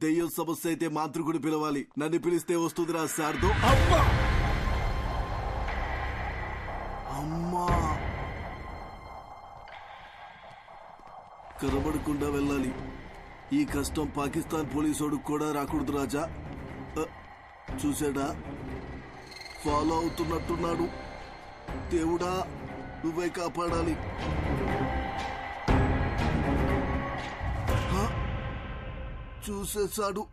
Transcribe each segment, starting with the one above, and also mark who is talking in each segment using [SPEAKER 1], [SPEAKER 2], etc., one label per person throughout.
[SPEAKER 1] దెయ్యం సమస్య అయితే మాంత్రికుడు పిలవాలి. నన్ను పిలిస్తే వస్తుందిరా శారదో. అమ్మా కనబడకుండా వెళ్ళాలి. ఈ కష్టం పాకిస్తాన్ పోలీసోడు కూడా రాకూడదు రాజా. చూసాడా, ఫాలో అవుతున్నట్టున్నాడు. దేవుడా నువ్వే కాపాడాలి. చూసేశాడు.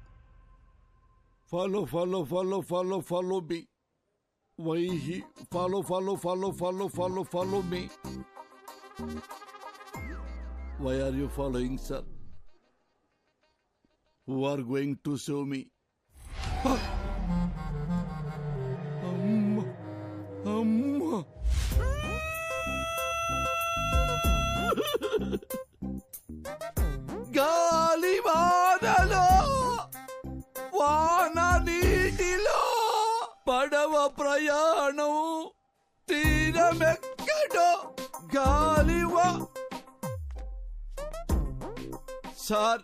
[SPEAKER 2] Follow follow follow follow follow me. Why he follow follow follow follow follow follow me. Why are you following sir? Who are going to save me? అమ్మా అమ్మా గాలి వానలో వాన నీటిలో పడవ ప్రయాణం తీరమెక్కడో గాలివా. సార్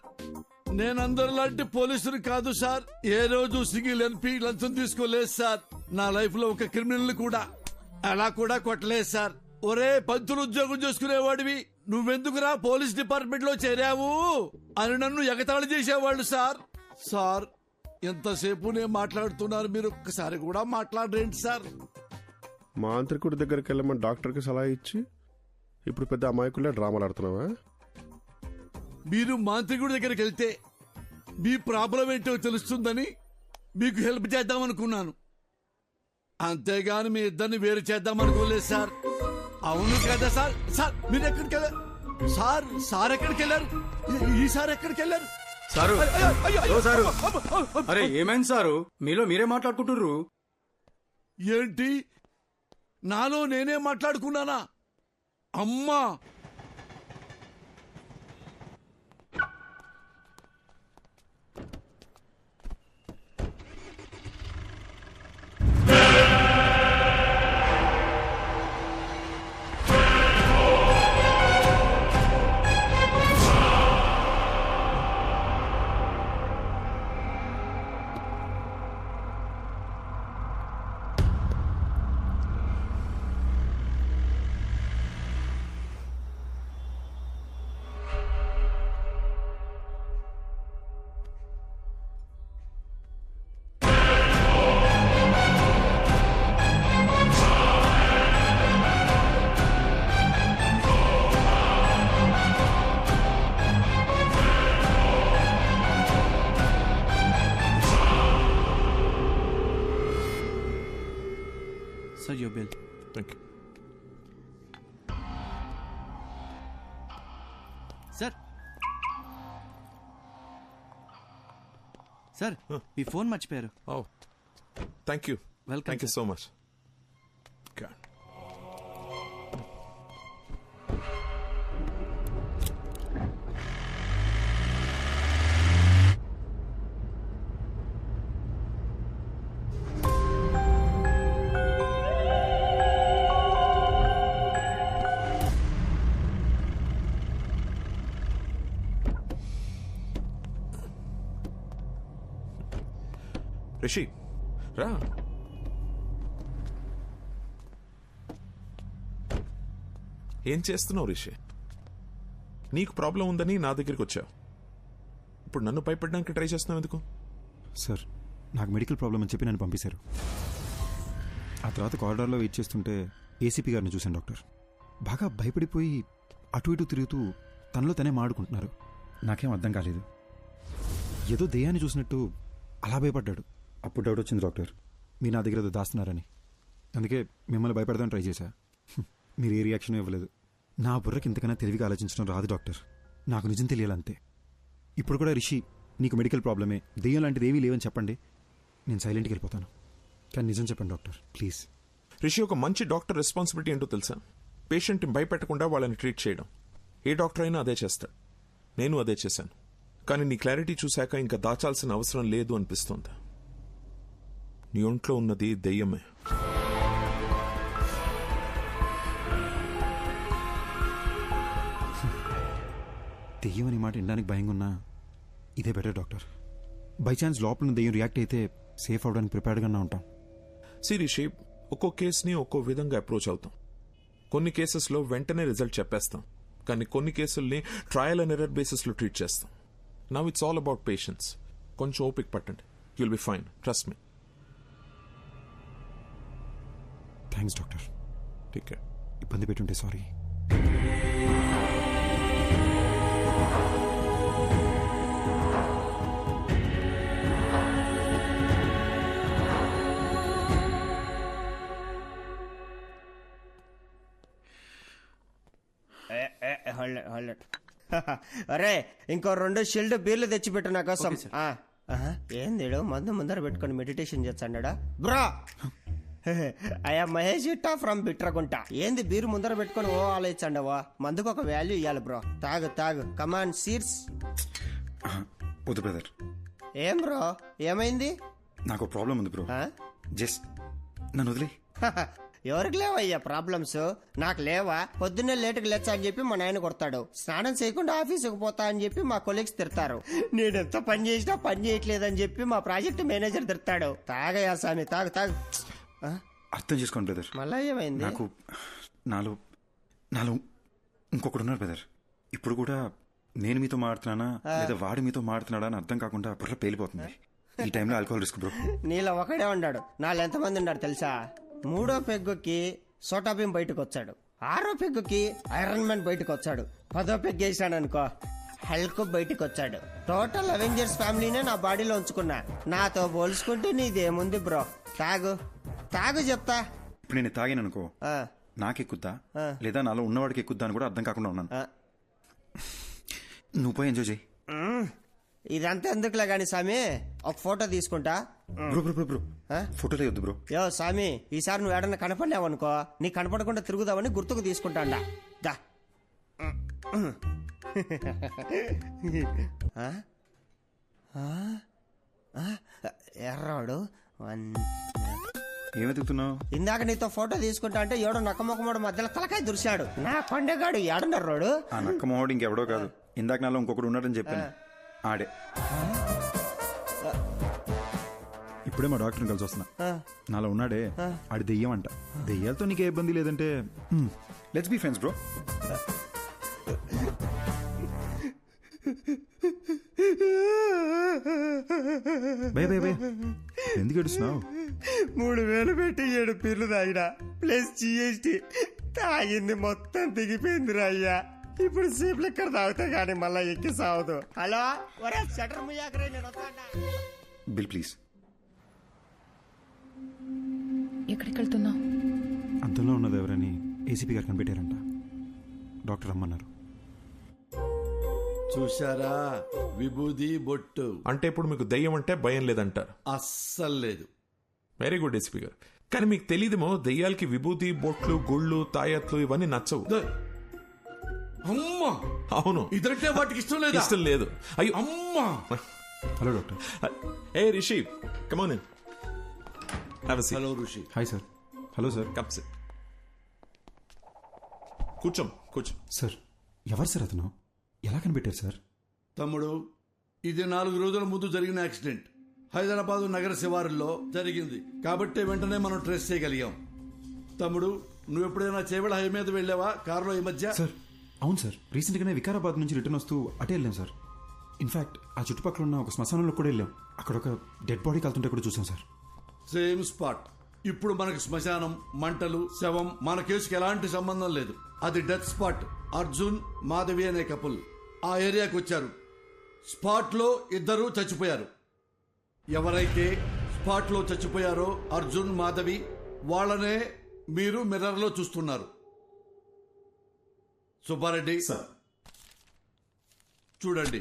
[SPEAKER 2] నేనందరిలాంటి పోలీసులు కాదు సార్. ఏ రోజు సింగిల్ ఎన్పీ లంచం తీసుకోలేదు సార్. నా లైఫ్ లో ఒక క్రిమినల్ కూడా అలా కూడా కొట్టలేదు సార్. ఒరే పంతులు ఉద్యోగం చేసుకునేవాడివి, నువ్వెందుకురా పోలీస్ డిపార్ట్మెంట్ లో చేరావు అని నన్ను ఎగతాళి చేసేవాళ్ళు సార్. సార్ ఎంతసేపు నేను మాట్లాడుతున్నారు, మీరు ఒక్కసారి కూడా మాట్లాడరేంటి సార్?
[SPEAKER 3] మాంత్రికుడి దగ్గరికి వెళ్ళమని డాక్టర్కి సలహా ఇచ్చి ఇప్పుడు పెద్ద అమాయకులే డ్రామాలు ఆడుతున్నావా?
[SPEAKER 2] మీరు మాంత్రికుడి దగ్గరికి వెళ్తే మీ ప్రాబ్లం ఏంటో తెలుస్తుందని మీకు హెల్ప్ చేద్దామనుకున్నాను, అంతేగాని మీ ఇద్దరిని వేరు చేద్దామనుకోలేదు సార్. అవును కదా సార్? సార్ మీరు ఎక్కడికి వెళ్ళారు సార్? సార్ ఎక్కడికి వెళ్ళారు? ఈ సార్ ఎక్కడికి వెళ్ళారు?
[SPEAKER 4] సారు సారు, అరే ఏమైంది సారు? మీలో మీరే మాట్లాడుకుంటుర్రు
[SPEAKER 2] ఏంటి? నాలో నేనే మాట్లాడుకున్నానా? అమ్మా
[SPEAKER 5] Sir, your bill.
[SPEAKER 3] Thank you.
[SPEAKER 5] Sir. Sir, me phone మర్చిపోయారు.
[SPEAKER 6] Oh, thank you.
[SPEAKER 5] Welcome.
[SPEAKER 6] Thank you so much. Okay. Rishi రా. ఏం చేస్తున్నావు రిషి? నీకు ప్రాబ్లం ఉందని నా దగ్గరికి వచ్చావు, ఇప్పుడు నన్ను భయపడడానికి ట్రై చేస్తున్నావు ఎందుకు?
[SPEAKER 7] సార్ నాకు మెడికల్ ప్రాబ్లం అని చెప్పి నన్ను పంపించారు. ఆ తర్వాత కారిడార్లో వెయిట్ చేస్తుంటే ఏసీపీ గారిని చూశాను డాక్టర్. బాగా భయపడిపోయి అటు ఇటు తిరుగుతూ తనలో తనే మాడుకుంటున్నారు. నాకేం అర్థం కాలేదు, ఏదో దెయ్యాన్ని చూసినట్టు అలా భయపడ్డాడు. అప్పుడు డౌట్ వచ్చింది డాక్టర్, మీరు నా దగ్గర ఏదో దాస్తున్నారని. అందుకే మిమ్మల్ని భయపడదామని ట్రై చేశా. మీరు ఏ రియాక్షన్ ఇవ్వలేదు. నా బుర్రకి ఇంతకన్నా తెలివిగా ఆలోచించడం రాదు డాక్టర్, నాకు నిజం తెలియాలంతే. ఇప్పుడు కూడా రిషి నీకు మెడికల్ ప్రాబ్లమే, దెయ్యం లాంటిది ఏమీ లేవని చెప్పండి, నేను సైలెంట్కి వెళ్ళిపోతాను. కానీ నిజం చెప్పండి డాక్టర్ ప్లీజ్.
[SPEAKER 6] రిషి, ఒక మంచి డాక్టర్ రెస్పాన్సిబిలిటీ ఏంటో తెలుసా? పేషెంట్ని భయపెట్టకుండా వాళ్ళని ట్రీట్ చేయడం. ఏ డాక్టర్ అయినా అదే చేస్తాడు, నేను అదే చేశాను. కానీ నీ క్లారిటీ చూశాక ఇంకా దాచాల్సిన అవసరం లేదు అనిపిస్తోంది. నీ ఒంట్లో ఉన్నది దెయ్యమే.
[SPEAKER 7] దెయ్యం అని మాట వినడానికి భయంగా ఉన్నా ఇదే బెటర్ డాక్టర్. బై ఛాన్స్ లోపల ఉన్న దెయ్యం రియాక్ట్ అయితే సేఫ్ అవడానికి ప్రిపేర్డ్గానే ఉంటాం.
[SPEAKER 6] సిరిషి ఒక్కో కేసుని ఒక్కో విధంగా అప్రోచ్ అవుతాం. కొన్ని కేసెస్లో వెంటనే రిజల్ట్ చెప్పేస్తాం, కానీ కొన్ని కేసుల్ని ట్రయల్ అండ్ ఎర్రర్ బేసిస్లో ట్రీట్ చేస్తాం. Now it's all about patience. కొంచెం ఓపిక పట్టండి. You'll be fine, trust me.
[SPEAKER 7] Thanks doctor.
[SPEAKER 6] Take care.
[SPEAKER 7] ఇబ్బంది పెట్టుంటే సారీ.
[SPEAKER 8] అరే ఇంకో 2 షిల్డ్ బీర్లు తెచ్చిపెట్టు నా కోసం. ఏంది మందు ముందర పెట్టుకొని మెడిటేషన్ చేస్తాడా బ్రో? అయ్యా మహేష్ ఇట్టా ఫ్రమ్ బిట్రగుంట. ఏంది బీరు ముందర పెట్టుకొని ఓ ఆలోచించండవా? మందుకు ఒక వాల్యూ ఇవ్వాలి బ్రో. తాగు తాగు, కమాన్ సీట్స్.
[SPEAKER 7] వద్దు బ్రదర్.
[SPEAKER 8] ఏం బ్రో, ఏమైంది?
[SPEAKER 7] నాకు ప్రాబ్లం ఉంది బ్రో. జస్ట్ నన్ను వదిలే.
[SPEAKER 8] ఎవరికి లేవయ్యా ప్రాబ్లమ్స్? నాకు లేవా? పొద్దున్నే లేటుకు లేచా అని చెప్పి మా నాయన కొడతాడు. స్నానం చేయకుండా ఆఫీసుకు పోతా అని చెప్పి మా కొలీగ్స్ తిడతారు. నేనెంత పని చేసినా పని చేయట్లేదని చెప్పి మా ప్రాజెక్ట్ మేనేజర్ తిడతాడు. తాగయా సామి, తాగు తాగు.
[SPEAKER 7] అర్థం చేసుకోండి బ్రదర్.
[SPEAKER 8] మళ్ళా ఏమైంది?
[SPEAKER 7] నాకు నాలో ఇంకొకడు ఉన్నారు బ్రదర్. ఇప్పుడు కూడా నేను మీతో మాడుతున్నానా లేదా వాడు మీతో మాడుతున్నాడా అని అర్థం కాకుండా బుర్ర పేలిపోతుంది. ఈ టైంలో ఆల్కహాల్ రిస్క్ బ్రో.
[SPEAKER 8] నీలో ఒకడే ఉన్నాడు, నాలో ఎంతమంది ఉన్నారు తెలుసా? 3వ పెగ్గుకి సోటాబీం బయటకు వచ్చాడు, 6వ పెగ్గుకి ఐరన్ మ్యాన్ బయటకు వచ్చాడు, 10వ పెగ్ వేసాడు అనుకో హల్క్ బయటకు వచ్చాడు. టోటల్ అవెంజర్స్ ఫ్యామిలీనే నా బాడీలో ఉంచుకున్నా. నాతో పోల్చుకుంటే నీదేముంది బ్రో? తాగు తాగు చెప్తా.
[SPEAKER 7] ఇప్పుడు నేను తాగాను అనుకో నాకెక్కుద్దా లేదా నాలో ఉన్నవాడికి ఎక్కుద్దా అని కూడా అర్థం కాకుండా ఉన్నాను. నువ్వు పోయి ఎంజాయ్ చేయి.
[SPEAKER 8] ఇదంతా ఎందుకులే గాని సామి, ఒక ఫోటో తీసుకుంటా.
[SPEAKER 7] బ్రో బ్రో బ్రో బ్రో ఫోటోలే వద్దు బ్రో.
[SPEAKER 8] యో సామి, ఈసారి నువ్వు ఏడన్నా కనపడినావు అనుకో, నీ కనపడకుండా తిరుగుదామని గుర్తుకు తీసుకుంటాండా. దా ఎర్రాడు
[SPEAKER 7] ఏమెతుకుతున్నావు?
[SPEAKER 8] ఇందాక నీతో ఫోటో తీసుకుంటా అంటే ఎవడో నక్కమొక్కమోడు మధ్యలో తలకాయ దురిశాడు. నా కొండగాడు ఏడున్నర్రోడు.
[SPEAKER 7] ఆ నక్కమోహోడు ఇంకెవడో కాదు, ఇందాక నాలో ఇంకొకడు ఉన్నాడని చెప్పాను, ఆడే. ఇప్పుడే మా డాక్టర్ని కలిసి వస్తున్నా. నాలో ఉన్నాడే ఆడి దెయ్యం అంట. దెయ్యాలతో నీకే ఇబ్బంది లేదంటే let's be friends bro. Bye bye bye, ఎందుకు ఏడుస్తున్నావు?
[SPEAKER 8] 3000 పెట్టి 7 పీర్లు తాగినా ప్లస్ GST తాగింది మొత్తం దిగిపోయిందిరా అయ్యా. ఇప్పుడు సీపులు ఎక్కడ తాగుతా గానీ మళ్ళా ఎక్కి సావదు. హలో ఒరే షటర్ ముయ్యాకరే, నేను వస్తాడా?
[SPEAKER 7] Bill please.
[SPEAKER 9] ఎక్కడికి వెళ్తున్నావు?
[SPEAKER 7] అంతంలో ఉన్నది ఎవరని ఏసీపీ గారు కనిపెట్టారంట. డాక్టర్ రమ్మన్నారు.
[SPEAKER 2] చూశారా విభూది బొట్టు
[SPEAKER 6] అంటే ఇప్పుడు మీకు దెయ్యం అంటే భయం లేదంటారు?
[SPEAKER 2] అస్సలు లేదు.
[SPEAKER 6] వెరీ గుడ్ ఎస్పీ గారు. కానీ మీకు తెలియదేమో దెయ్యాలకి విభూతి బొట్లు గుళ్ళు తాయత్లు ఇవన్నీ నచ్చవు.
[SPEAKER 2] అమ్మా
[SPEAKER 6] అవును,
[SPEAKER 2] ఇదంటే వాటికి ఇష్టం లేదు.
[SPEAKER 6] ఇష్టం లేదు. అయ్యో
[SPEAKER 2] అమ్మా.
[SPEAKER 7] Hello doctor.
[SPEAKER 6] ఏ Rishi, come on in. Have a seat.
[SPEAKER 2] Hello Rishi.
[SPEAKER 7] Hi sir. Hello sir.
[SPEAKER 6] Come sit. కూర్చోం కూర్చో.
[SPEAKER 7] సార్ ఎవరు సార్ అతను? ఎలా కనిపెట్టారు సార్?
[SPEAKER 2] తమ్ముడు, ఇది 4 రోజుల ముందు జరిగిన యాక్సిడెంట్. హైదరాబాద్ నగర శివారుల్లో జరిగింది కాబట్టి వెంటనే మనం ట్రేస్ చేయగలిగాం. తమ్ముడు, నువ్వు ఎప్పుడైనా చేవెళ హై మీద వెళ్ళావా కారులో ఈ మధ్య?
[SPEAKER 7] సార్ అవును సార్, రీసెంట్గానే వికారాబాద్ నుంచి రిటర్న్ వస్తూ అటే వెళ్ళాం సార్. ఇన్ఫాక్ట్ ఆ చుట్టుపక్కల ఉన్న ఒక శ్మశానంలో కూడా వెళ్ళాం. అక్కడ ఒక డెడ్ బాడీ కాలుతుంటే కూడా చూసాం సార్.
[SPEAKER 2] Same spot. ఇప్పుడు మనకు శ్మశానం, మంటలు, శవం మన కేసుకి ఎలాంటి సంబంధం లేదు. అది డెత్ స్పాట్. అర్జున్ మాధవి అనే కపుల్ ఆ ఏరియాకి వచ్చారు. స్పాట్ లో 2 చచ్చిపోయారు. ఎవరైతే స్పాట్ లో చచ్చిపోయారో అర్జున్ మాధవి, వాళ్ళనే మీరు మిర్రర్ లో చూస్తున్నారు. సుబ్బారెడ్డి చూడండి.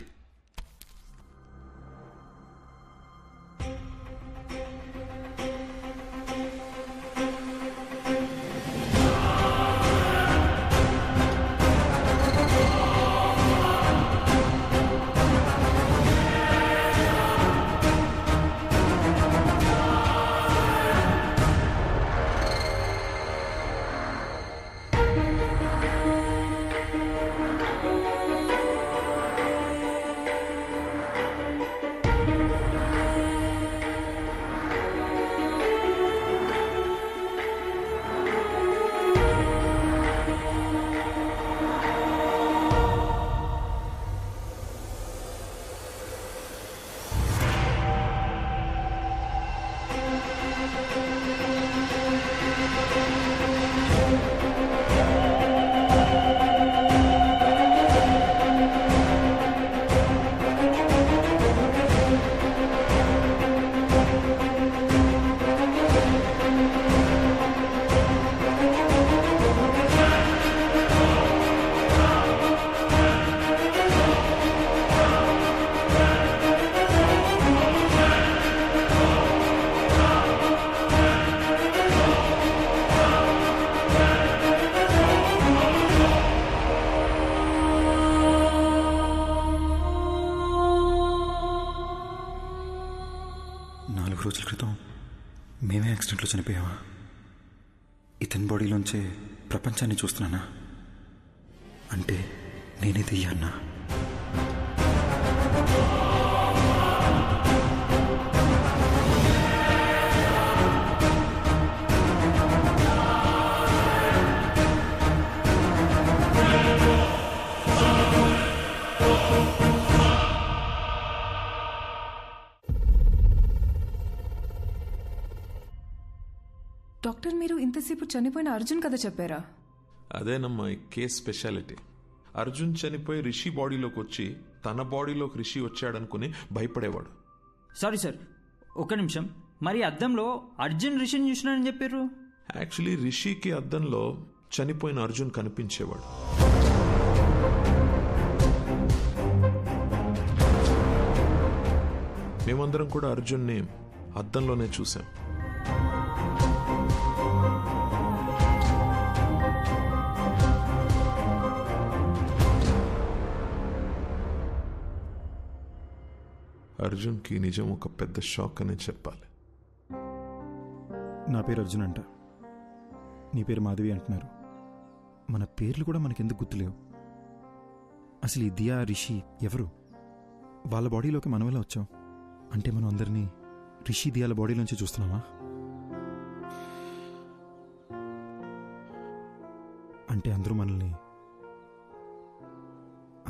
[SPEAKER 7] 4 రోజుల క్రితం మేమే యాక్సిడెంట్లో చనిపోయావా? ఇతని బాడీలోంచే ప్రపంచాన్ని చూస్తున్నానా? అంటే నేనే దెయ్యాన్నా?
[SPEAKER 9] డాక్టర్, మీరు ఇంతసేపు చనిపోయిన అర్జున్ కథ చెప్పారా?
[SPEAKER 6] అదేనమ్మా ఈ కేస్ స్పెషాలిటీ. అర్జున్ చనిపోయి రిషి బాడీలోకి వచ్చి తన బాడీలోకి రిషి వచ్చాడనుకుని భయపడేవాడు.
[SPEAKER 10] సారీ సార్, ఒక్క నిమిషం. మరి అద్దంలో అర్జున్ రిషిని చూసినానని చెప్పారు.
[SPEAKER 6] యాక్చువల్లీ రిషికి అద్దంలో చనిపోయిన అర్జున్ కనిపించేవాడు. మేమందరం కూడా అర్జున్ని అద్దంలోనే చూసాం. అర్జున్కి నిజం ఒక పెద్ద షాక్ అనే చెప్పాలి.
[SPEAKER 7] నా పేరు అర్జున్ అంట, నీ పేరు మాధవి అంటున్నారు. మన పేర్లు కూడా మనకెందుకు గుర్తులేవు? అసలు ఈ దియా రిషి ఎవరు? వాళ్ళ బాడీలోకి మనం ఎలా వచ్చాం? అంటే మనం అందరినీ రిషి దియాల బాడీలోంచి చూస్తున్నామా? అంటే అందరూ మనల్ని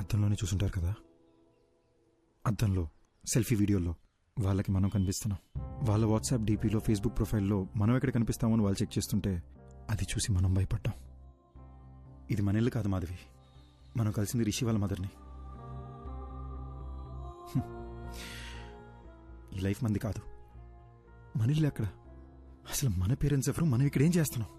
[SPEAKER 7] అద్దంలోనే చూసుంటారు కదా. అద్దంలో సెల్ఫీ వీడియోలో వాళ్ళకి మనం కనిపిస్తున్నాం. వాళ్ళ వాట్సాప్ డీపీలో, ఫేస్బుక్ ప్రొఫైల్లో మనం ఎక్కడ కనిపిస్తామో అని వాళ్ళు చెక్ చేస్తుంటే అది చూసి మనం భయపడ్డాం. ఇది మన ఇల్లు కాదు మాధవి, మనం కలిసింది రిషి వాళ్ళ మదర్ని. ఈ లైఫ్ మంది కాదు, మన ఇల్లు ఎక్కడ? అసలు మన పేరెంట్స్ ఎవరు? మనం ఇక్కడ ఏం చేస్తున్నాం?